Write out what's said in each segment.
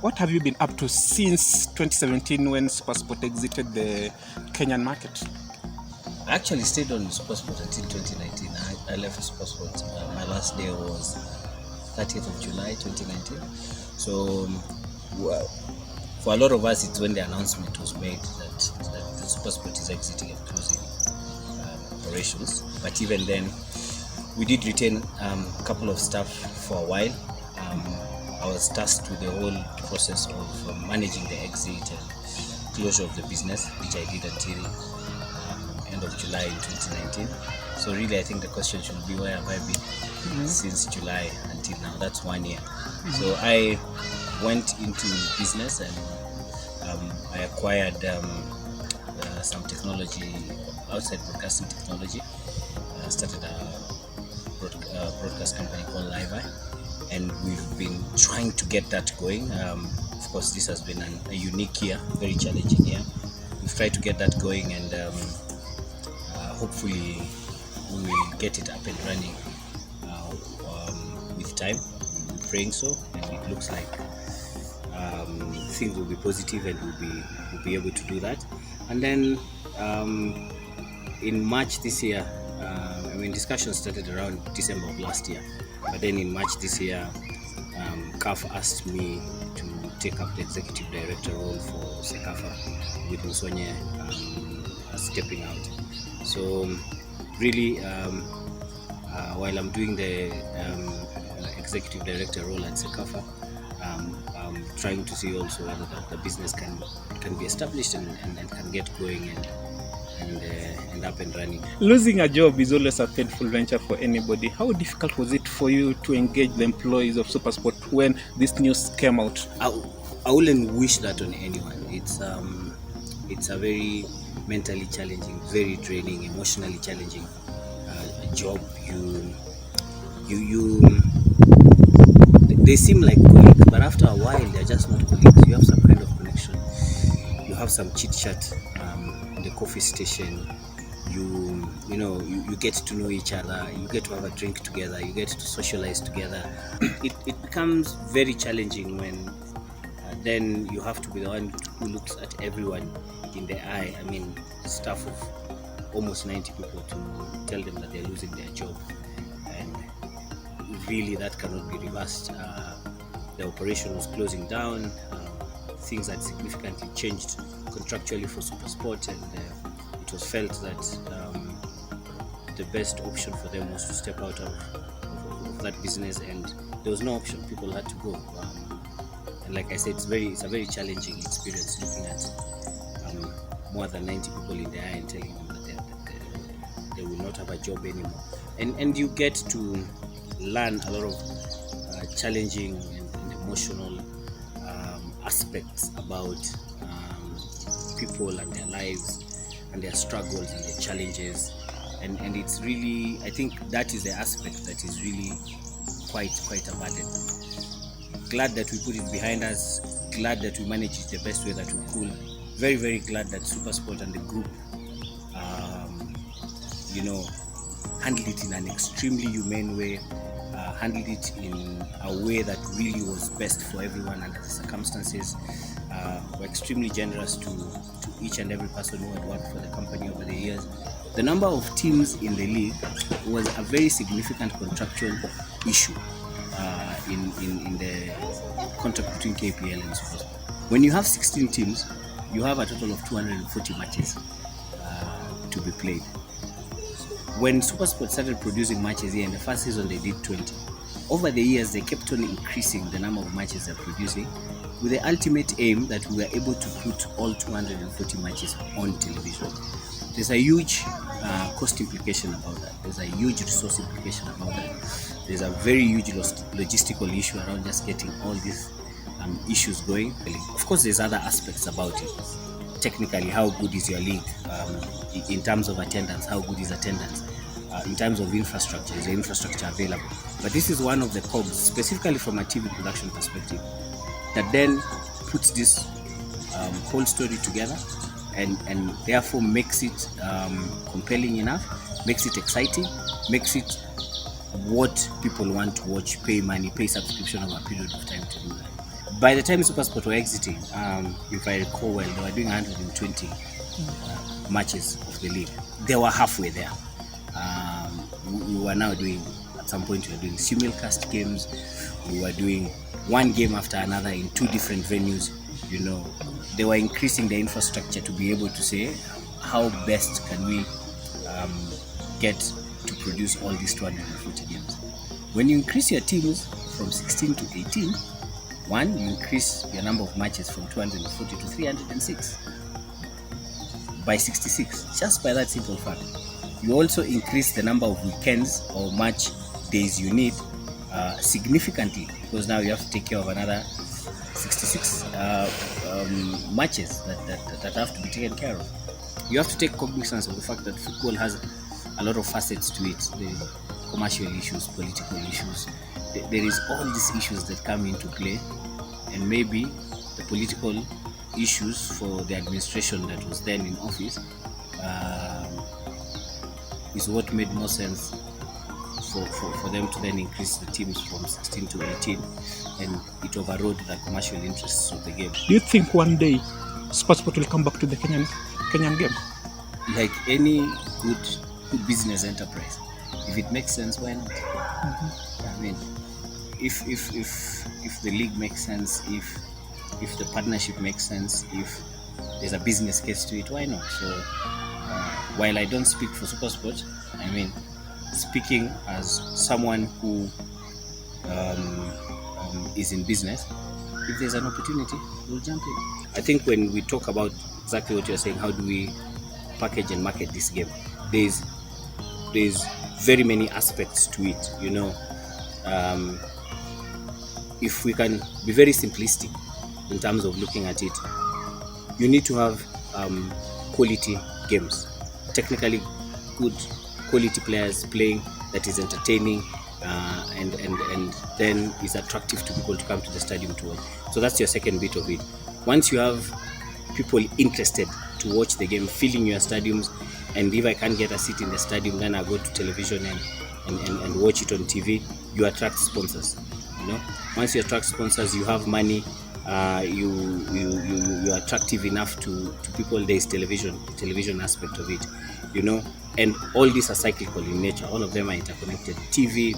what have you been up to since 2017 when SuperSport exited the Kenyan market? I actually stayed on SuperSport until 2019. I left SuperSport. My last day was 30th of July 2019. So, well, for a lot of us, it's when the announcement was made that the SuperSport is exiting and closing operations. But even then, we did retain a couple of staff for a while. I was tasked with the whole process of managing the exit and closure of the business, which I did until end of July in 2019. So really, I think the question should be, where have I been since July until now? That's 1 year. So I went into business and I acquired some technology outside broadcasting technology. I started a broadcast company called Live, and we've been trying to get that going. Of course, this has been a unique year, very challenging year. We've tried to get that going, and hopefully we will get it up and running with time. We're praying so, and it looks like things will be positive, and we'll be able to do that. And then in March this year, discussions started around December of last year, but then in March this year, CAF asked me to take up the executive director role for Cecafa, with Musonye stepping out. So really, while I'm doing the executive director role at Cecafa, I'm trying to see also whether the business can be established and can get going and up and running. Losing a job is always a painful venture for anybody. How difficult was it for you to engage the employees of SuperSport when this news came out? I wouldn't wish that on anyone. It's a very mentally challenging, very draining, emotionally challenging job. They seem like colleagues, but after a while they're just not colleagues. You have some kind of connection. You have some chit chat in the coffee station. You get to know each other. You get to have a drink together. You get to socialize together. It becomes very challenging when then you have to be the one who looks at everyone in the eye. Staff of almost 90 people, to tell them that they're losing their job, and really that cannot be reversed. The operation was closing down. Things had significantly changed contractually for SuperSport, and it was felt that the best option for them was to step out of that business, and there was no option. People had to go. And like I said, it's a very challenging experience looking at more than 90 people in the eye and telling them that they will not have a job anymore. And you get to learn a lot of challenging and emotional aspects about people and their lives and their struggles and their challenges. And it's really, I think that is the aspect that is really quite a burden. Glad that we put it behind us, glad that we managed it the best way that we could. Very, very glad that SuperSport and the group handled it in an extremely humane way, handled it in a way that really was best for everyone under the circumstances. Were extremely generous to each and every person who had worked for the company over the years. The number of teams in the league was a very significant contractual issue in the contract between KPL and SuperSport. When you have 16 teams, you have a total of 240 matches to be played. When SuperSport started producing matches here in the first season, they did 20. Over the years, they kept on increasing the number of matches they're producing, with the ultimate aim that we were able to put all 240 matches on television. There's a huge cost implication about that. There's a huge resource implication about that. There's a very huge logistical issue around just getting all these issues going. Of course, there's other aspects about it. Technically, how good is your league? In terms of attendance, how good is attendance? In terms of infrastructure, is the infrastructure available? But this is one of the cogs, specifically from a TV production perspective, that then puts this whole story together and therefore makes it compelling enough, makes it exciting, makes it what people want to watch, pay money, pay subscription over a period of time to do that. By the time SuperSport were exiting, if I recall well, they were doing 120 matches of the league. They were halfway there. We were now doing, at some point, we were doing simulcast games. We were doing one game after another in 2 different venues. You know, they were increasing the infrastructure to be able to say, how best can we get to produce all these 240 games? When you increase your teams from 16 to 18, one, you increase your number of matches from 240 to 306 by 66, just by that simple fact. You also increase the number of weekends or match days you need significantly, because now you have to take care of another 66 matches that have to be taken care of. You have to take cognizance of the fact that football has a lot of facets to it. The commercial issues, political issues. There is all these issues that come into play, and maybe the political issues for the administration that was then in office is what made more sense for them to then increase the teams from 16 to 18, and it overrode the commercial interests of the game. Do you think one day SuperSport will come back to the Kenyan game? Like any good business enterprise, if it makes sense, why not? I mean, if the league makes sense, if the partnership makes sense, if there's a business case to it, why not? So while I don't speak for SuperSport, I mean, speaking as someone who is in business, if there's an opportunity, we'll jump in. I think when we talk about exactly what you're saying, how do we package and market this game, there's very many aspects to it, you know. If we can be very simplistic in terms of looking at it, you need to have quality games, technically good quality players playing that is entertaining and then is attractive to people to come to the stadium to watch. So that's your second bit of it. Once you have people interested to watch the game, filling your stadiums, and if I can't get a seat in the stadium, then I go to television and watch it on TV, you attract sponsors. You know, once you attract sponsors, you have money. You're attractive enough to people. There is television aspect of it, you know, and all these are cyclical in nature. All of them are interconnected. TV,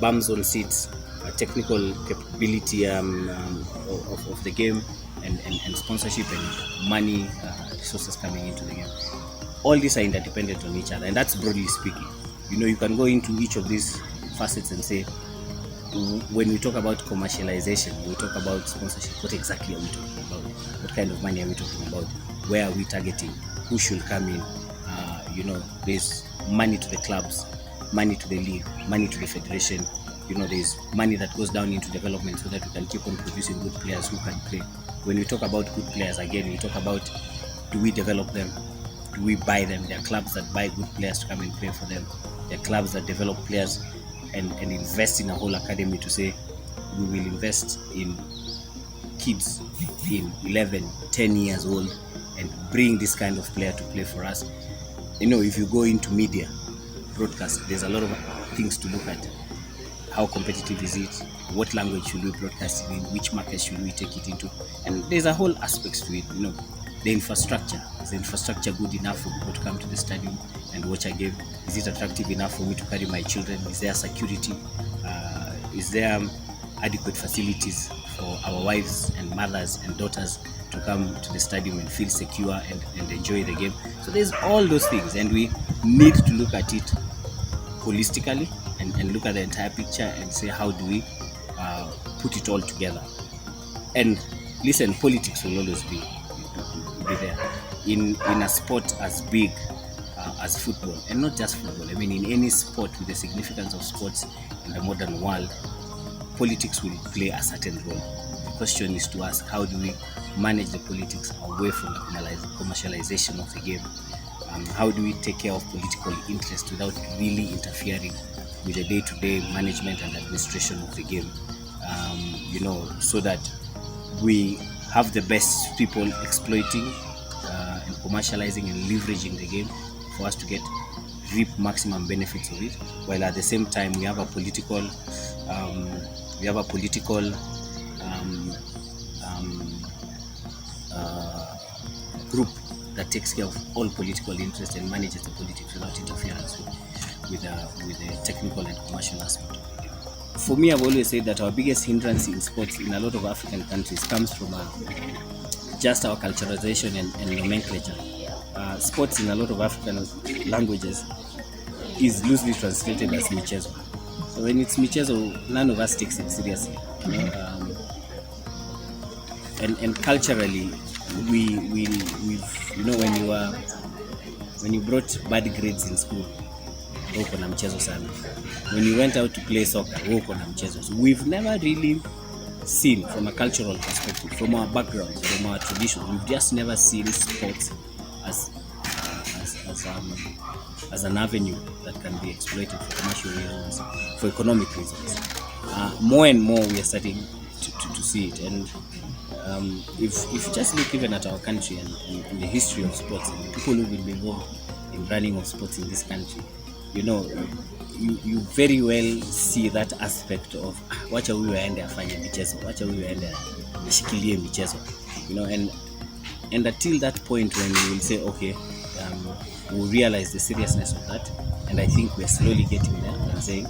bums on seats, technical capability of the game, and sponsorship and money resources coming into the game. All these are interdependent on each other, and that's broadly speaking. You know, you can go into each of these facets and say, when we talk about commercialization, we talk about sponsorship. What exactly are we talking about? What kind of money are we talking about? Where are we targeting? Who should come in? You know, there's money to the clubs, money to the league, money to the federation. You know, there's money that goes down into development so that we can keep on producing good players who can play. When we talk about good players, again, we talk about, do we develop them? Do we buy them? There are clubs that buy good players to come and play for them. There are clubs that develop players and invest in a whole academy to say, we will invest in kids in 11, 10 years old and bring this kind of player to play for us. You know, if you go into media, broadcast, there's a lot of things to look at. How competitive is it? What language should we broadcast it in? Which market should we take it into? And there's a whole aspect to it, you know. The infrastructure. Is the infrastructure good enough for people to come to the stadium and watch a game? Is it attractive enough for me to carry my children? Is there security? Is there adequate facilities for our wives and mothers and daughters to come to the stadium and feel secure and enjoy the game? So there's all those things, and we need to look at it holistically and look at the entire picture and say, how do we put it all together? And listen, politics will always be there in a sport as big as football, and not just football. I mean, in any sport with the significance of sports in the modern world, politics will play a certain role. The question is to ask, how do we manage the politics away from the commercialization of the game? How do we take care of political interest without really interfering with the day-to-day management and administration of the game? You know, so that we have the best people exploiting and commercializing and leveraging the game for us to reap maximum benefits of it, while at the same time we have a political um, um, group that takes care of all political interests and manages the politics without interference with the technical and commercial aspect. For me, I've always said that our biggest hindrance in sports in a lot of African countries comes from just our culturalization and nomenclature. Sports in a lot of African languages is loosely translated as michezo. So when it's michezo, none of us takes it seriously. You know? And culturally, we've you know, when you brought bad grades in school, uko na mchezo sana. When you went out to play soccer, uko na mchezo. So we've never really seen, from a cultural perspective, from our backgrounds, from our traditions, we've just never seen sports as an avenue that can be exploited for commercial reasons, for economic reasons. More and more we are starting to see it, and if you just look even at our country and the history of sports and the people who will be involved in running of sports in this country, you know, you very well see that aspect of wacha huyu aende afanye michezo, wacha huyu aende ashikilie michezo, you know, and until that point when we will say, okay, we'll realize the seriousness of that, and I think we're slowly getting there and saying,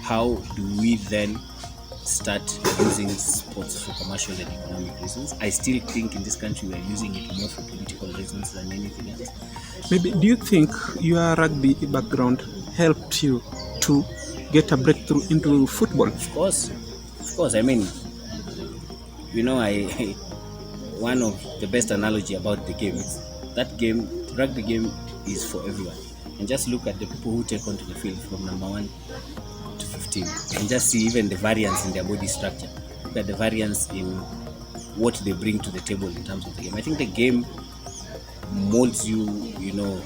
how do we then start using sports for commercial and economic reasons? I still think in this country we are using it more for political reasons than anything else. Maybe, do you think your rugby background helped you to get a breakthrough into football? Of course. I mean, you know, one of the best analogy about the game is that game, rugby game, is for everyone. And just look at the people who take onto the field from number 1 to 15, and just see even the variance in their body structure. Look at the variance in what they bring to the table in terms of the game. I think the game molds you, you know,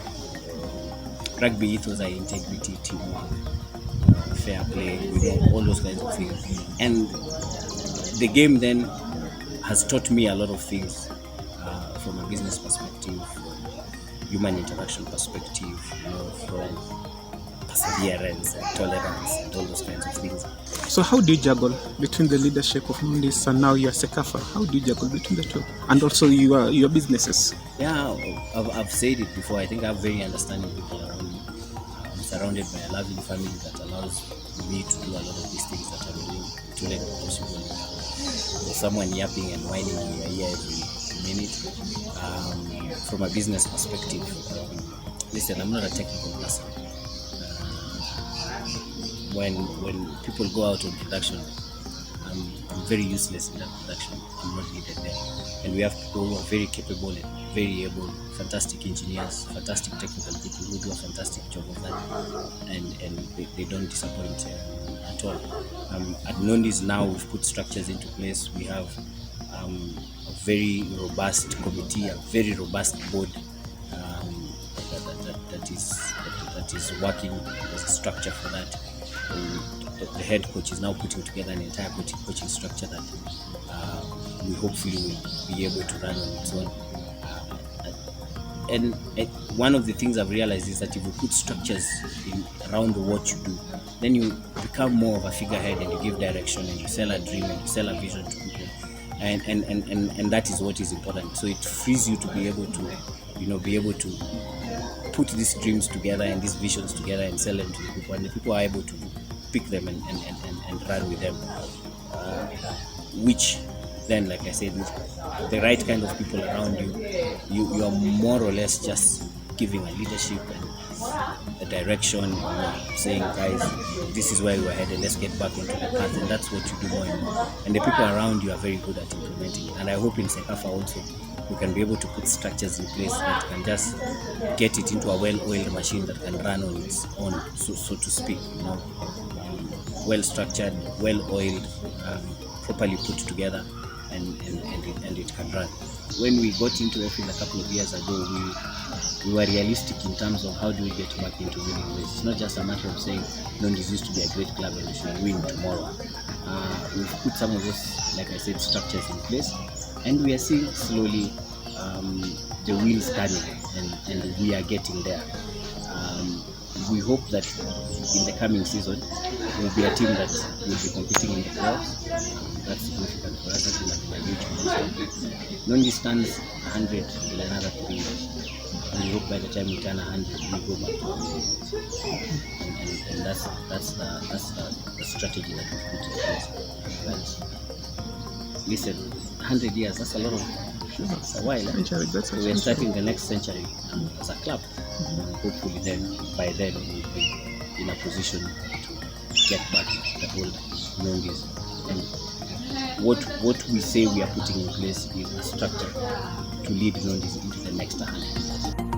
rugby ethos are integrity, teamwork, fair play, you know, all those kinds of things. And the game then has taught me a lot of things from a business perspective, human interaction perspective, you know, from perseverance and tolerance and all those kinds of things. So how do you juggle between the leadership of Mundis and now your Cecafa? How do you juggle between the two? And also your businesses? Yeah, I've said it before. I think I have very understanding people around me. I'm surrounded by a loving family that allows me to do a lot of these things that I'm doing to let it possible. There's someone yapping and whining in your ear every minute. From a business perspective, listen, I'm not a technical person. When people go out on production, I'm very useless in that production. I'm not needed there. And we have people who are very capable and very able, fantastic engineers, fantastic technical people who do a fantastic job of that. And they don't disappoint at all. At Nondis now, we've put structures into place. We have a very robust committee, a very robust board that is working as a structure for that. The head coach is now putting together an entire coaching structure that we hopefully will be able to run on its own. And one of the things I've realized is that if you put structures around what you do, then you become more of a figurehead and you give direction and you sell a dream and you sell a vision to people. And that is what is important. So it frees you to be able to, you know, put these dreams together and these visions together and sell them to the people, and the people are able to pick them and run with them, which then, like I said, with the right kind of people around you are more or less just giving a leadership and a direction, you know, saying, guys, this is where we are headed, let's get back into the path, and that's what you do more and more. And the people around you are very good at implementing it. And I hope in Cecafa also we can be able to put structures in place that can just get it into a well-oiled machine that can run on its own, so to speak, you know, well-structured, well-oiled, properly put together, and it can run. When we got into F a couple of years ago, we were realistic in terms of how do we get back into winning ways. It's not just a matter of saying Nondis used to be a great club and we should win tomorrow. We've put some of those, like I said, structures in place, and we are seeing slowly the wheels turning, and we are getting there. We hope that in the coming season we'll be a team that will be competing in the playoffs, that's significant for us. That's been a huge milestone. Nondi stands 100 in another 3 years. And we hope by the time we turn 100, we go back to 100. And that's the strategy that we've put in place. But listen, 100 years, that's a lot of. It's a while. Century, so we're starting the next century as a club. And hopefully then, by then, we'll be in a position to get back the whole Nondis. And what we say we are putting in place is a structure to lead Nondis into the next 100 years.